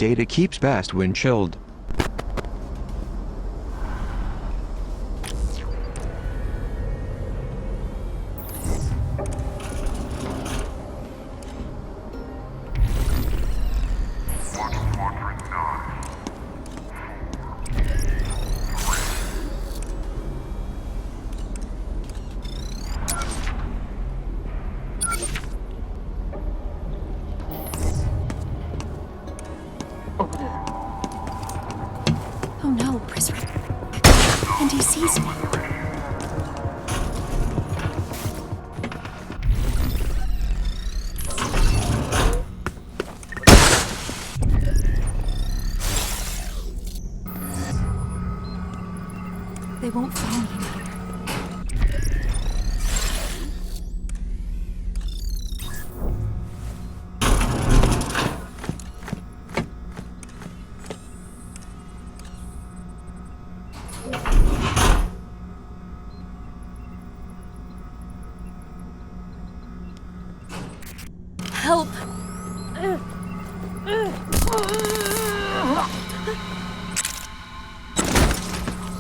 Data keeps best when chilled. Oh no, prisoner. And he sees me. They won't find me in here. Help!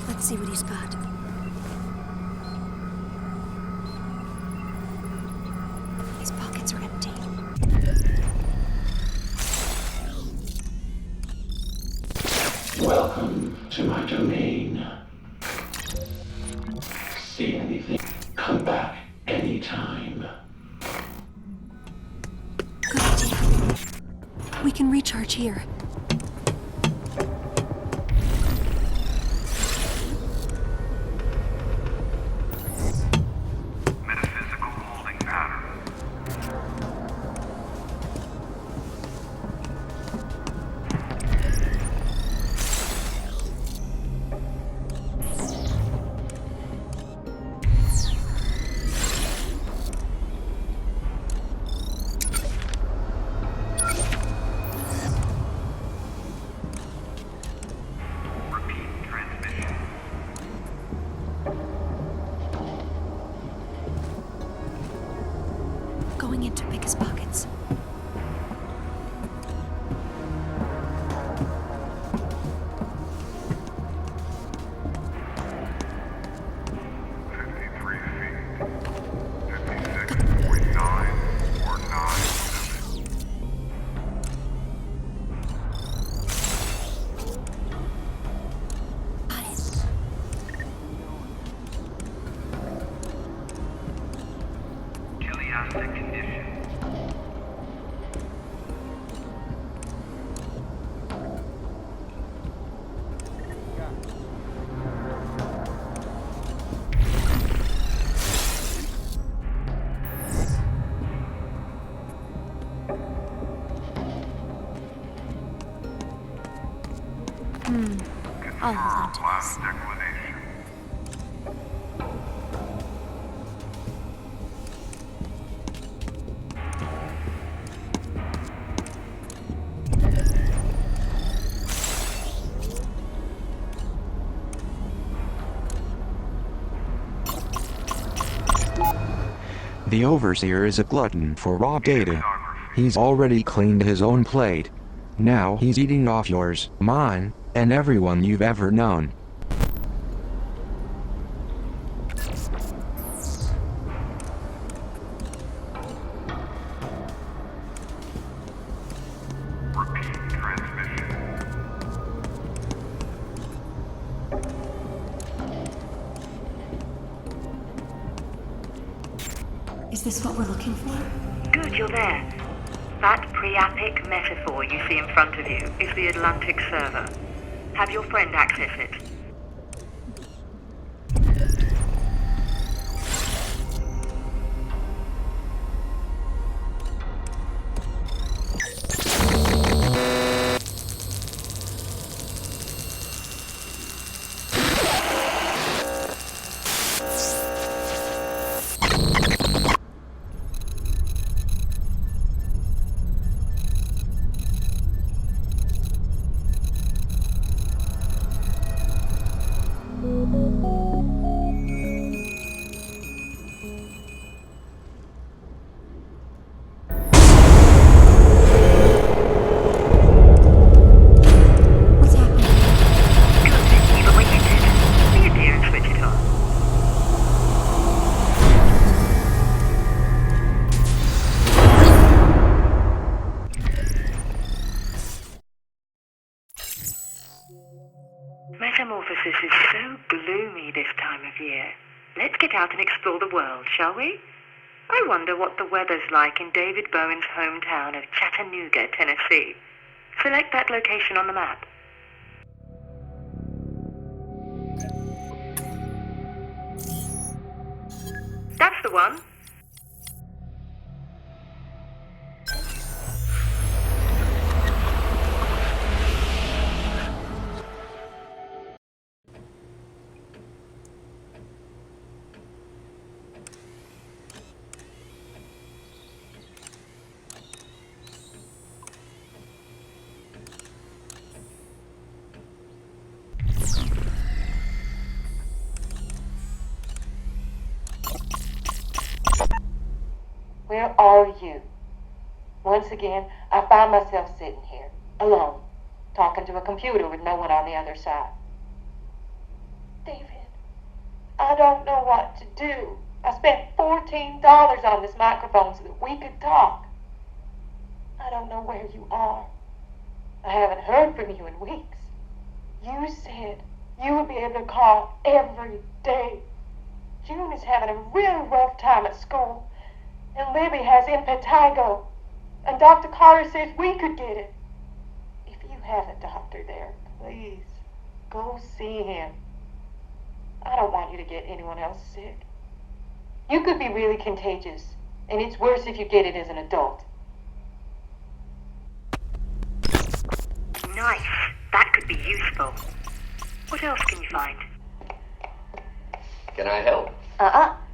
Let's see what he's got. His pockets are empty. Welcome to my domain. See anything? Come back anytime. Good idea. We can recharge here. Metaphysical holding pattern. Repeat transmission. Going in to pick his pockets. Got it. Chiliastic condition. I'll hold on to Last this. declination. The Overseer is a glutton for raw data. He's already cleaned his own plate. Now he's eating off yours, mine, and everyone you've ever known. Repeat transmission. Is this what we're looking for? Good, you're there. That pre-epic metaphor you see in front of you is the Atlantic server. Have your friend access it. world, shall we? I wonder what the weather's like in David Bowen's hometown of Chattanooga, Tennessee. Select that location on the map. That's the one. Where are you? Once again, I find myself sitting here, alone, talking to a computer with no one on the other side. David, I don't know what to do. I spent $14 on this microphone so that we could talk. I don't know where you are. I haven't heard from you in weeks. You said you would be able to call every day. June is having a real rough time at school. And Libby has impetigo. And Dr. Carter says we could get it. If you have a doctor there, please, go see him. I don't want you to get anyone else sick. You could be really contagious, and it's worse if you get it as an adult. Nice. That could be useful. What else can you find? Can I help?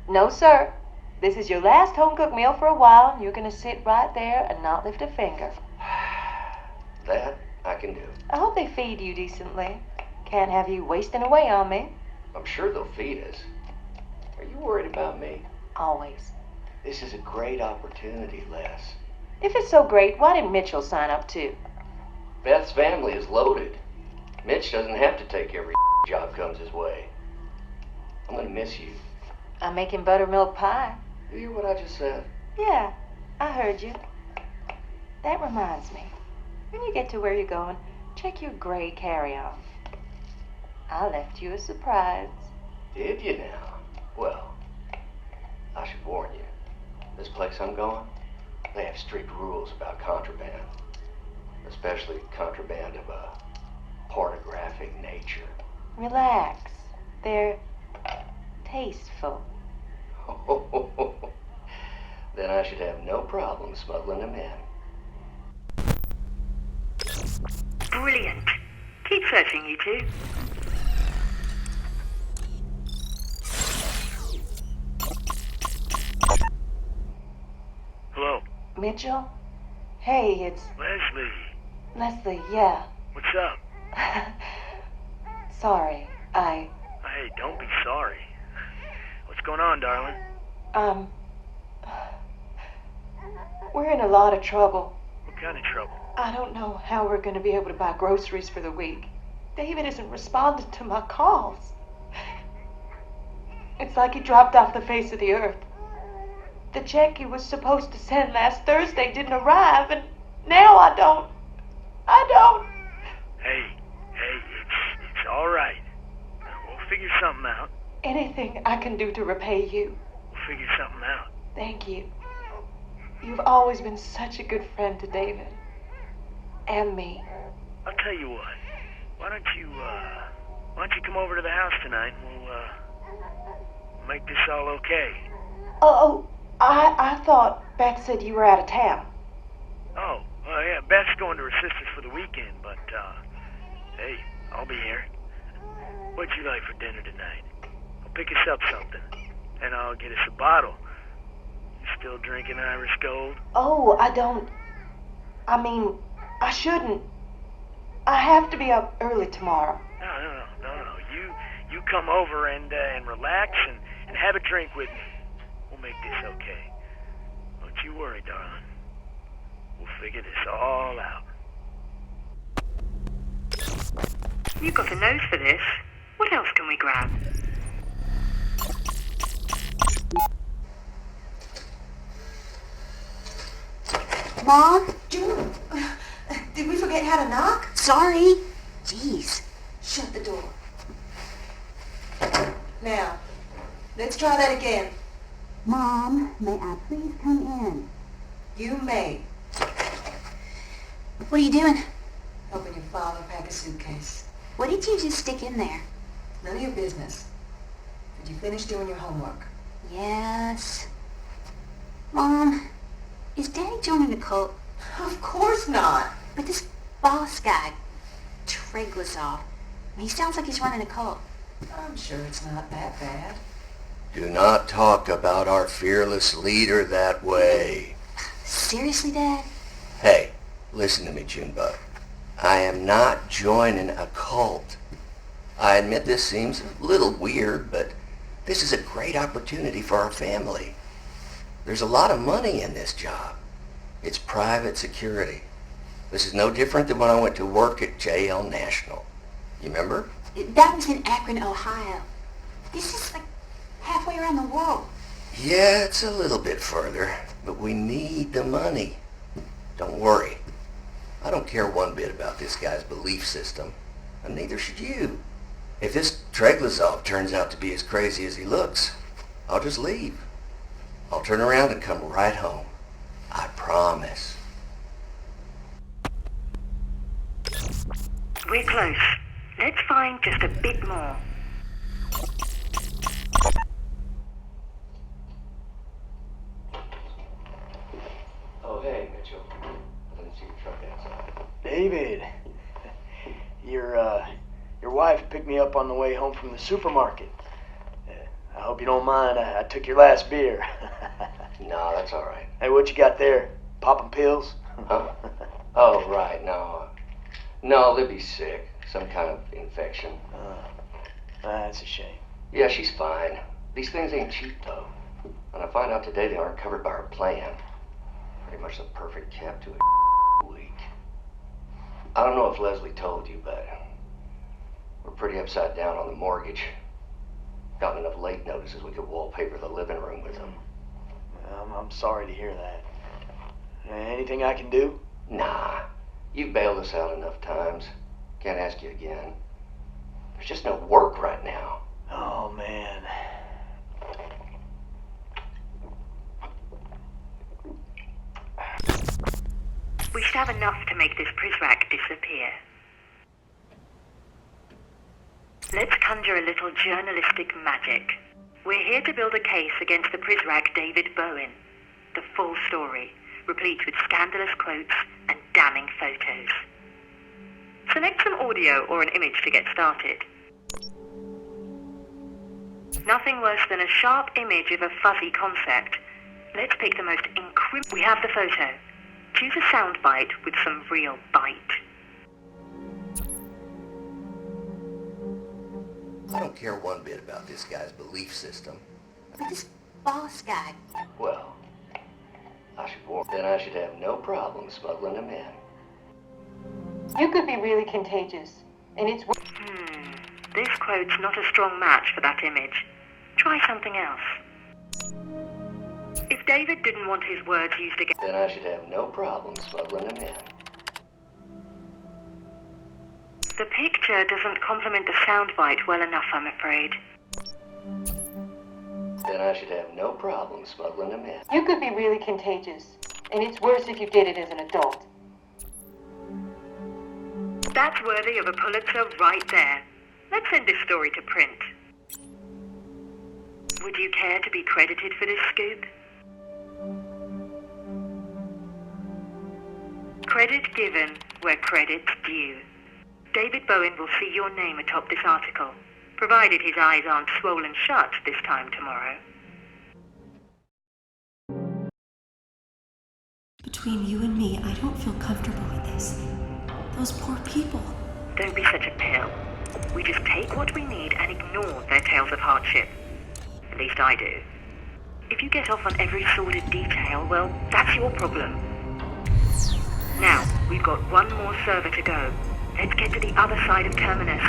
No, sir. This is your last home-cooked meal for a while, and you're going to sit right there and not lift a finger. That I can do. I hope they feed you decently. Can't have you wasting away on me. I'm sure they'll feed us. Are you worried about me? Always. This is a great opportunity, Les. If it's so great, why didn't Mitchell sign up too? Beth's family is loaded. Mitch doesn't have to take every job comes his way. I'm gonna miss you. I'm making buttermilk pie. You hear what I just said? Yeah, I heard you. That reminds me. When you get to where you're going, check your gray carry-on. I left you a surprise. Did you now? Well, I should warn you. This place I'm going, they have strict rules about contraband. Especially contraband of a pornographic nature. Relax. They're tasteful. Then I should have no problem smuggling them in. Brilliant. Keep searching, you two. Hello? Mitchell? Hey, it's Leslie, yeah. What's up? Sorry, Hey, don't be sorry. What's going on, darling? We're in a lot of trouble. What kind of trouble? I don't know how we're going to be able to buy groceries for the week. David isn't responding to my calls. It's like he dropped off the face of the earth. The check he was supposed to send last Thursday didn't arrive, and now I don't. Hey, it's all right. We'll figure something out. Anything I can do to repay you. We'll figure something out. Thank you. You've always been such a good friend to David. And me. I'll tell you what. Why don't you come over to the house tonight and we'll make this all okay. I thought Beth said you were out of town. Oh, well, yeah, Beth's going to her sister's for the weekend, but, hey, I'll be here. What'd you like for dinner tonight? I'll pick us up something, and I'll get us a bottle. You still drinking Irish Gold? Oh, I don't. I mean, I shouldn't. I have to be up early tomorrow. No. You come over and relax and have a drink with me. We'll make this okay. Don't you worry, darling. We'll figure this all out. You've got a nose for this. What else can we grab? Mom? June? Did we forget how to knock? Sorry. Jeez. Shut the door. Now, let's try that again. Mom, may I please come in? You may. What are you doing? Helping your father pack a suitcase. What did you just stick in there? None of your business. Did you finish doing your homework? Yes. Mom, is Daddy joining the cult? Of course not. But this boss guy, Treglazov, he sounds like he's running a cult. I'm sure it's not that bad. Do not talk about our fearless leader that way. Seriously, Dad? Hey, listen to me, Junebug. I am not joining a cult. I admit this seems a little weird, but this is a great opportunity for our family. There's a lot of money in this job. It's private security. This is no different than when I went to work at JL National. You remember? That was in Akron, Ohio. This is like halfway around the world. Yeah, it's a little bit further, but we need the money. Don't worry. I don't care one bit about this guy's belief system, and neither should you. If this Treglazov turns out to be as crazy as he looks, I'll just leave. I'll turn around and come right home. I promise. We're close. Let's find just a bit more. Oh, hey, Mitchell. I didn't see your truck outside. David, your wife picked me up on the way home from the supermarket. I hope you don't mind. I took your last beer. No, that's all right. Hey, what you got there? Popping pills? Huh? Oh, right. No, Libby's sick. Some kind of infection. That's a shame. Yeah, she's fine. These things ain't cheap, though. And I find out today they aren't covered by our plan. Pretty much the perfect cap to a week. I don't know if Leslie told you, but we're pretty upside down on the mortgage. Gotten enough late notices we could wallpaper the living room with them. I'm sorry to hear that. Anything I can do? Nah. You've bailed us out enough times. Can't ask you again. There's just no work right now. Oh, man. We should have enough to make this Prizrak disappear. Let's conjure a little journalistic magic. We're here to build a case against the Prizrak David Bowen. The full story, replete with scandalous quotes and damning photos. Select some audio or an image to get started. Nothing worse than a sharp image of a fuzzy concept. Let's pick the most We have the photo. Choose a soundbite with some real bite. I don't care one bit about this guy's belief system. But this boss guy, Well, then I should have no problem smuggling him in. You could be really contagious, and it's... This quote's not a strong match for that image. Try something else. If David didn't want his words used against... Then I should have no problem smuggling him in. The picture doesn't complement the soundbite well enough, I'm afraid. Then I should have no problem smuggling him in. You could be really contagious, and it's worse if you did it as an adult. That's worthy of a Pulitzer right there. Let's send this story to print. Would you care to be credited for this scoop? Credit given where credit's due. David Bowen will see your name atop this article, provided his eyes aren't swollen shut this time tomorrow. Between you and me, I don't feel comfortable with this. Those poor people. Don't be such a pill. We just take what we need and ignore their tales of hardship. At least I do. If you get off on every sordid detail, well, that's your problem. Now, we've got one more server to go. Let's get to the other side of Terminus.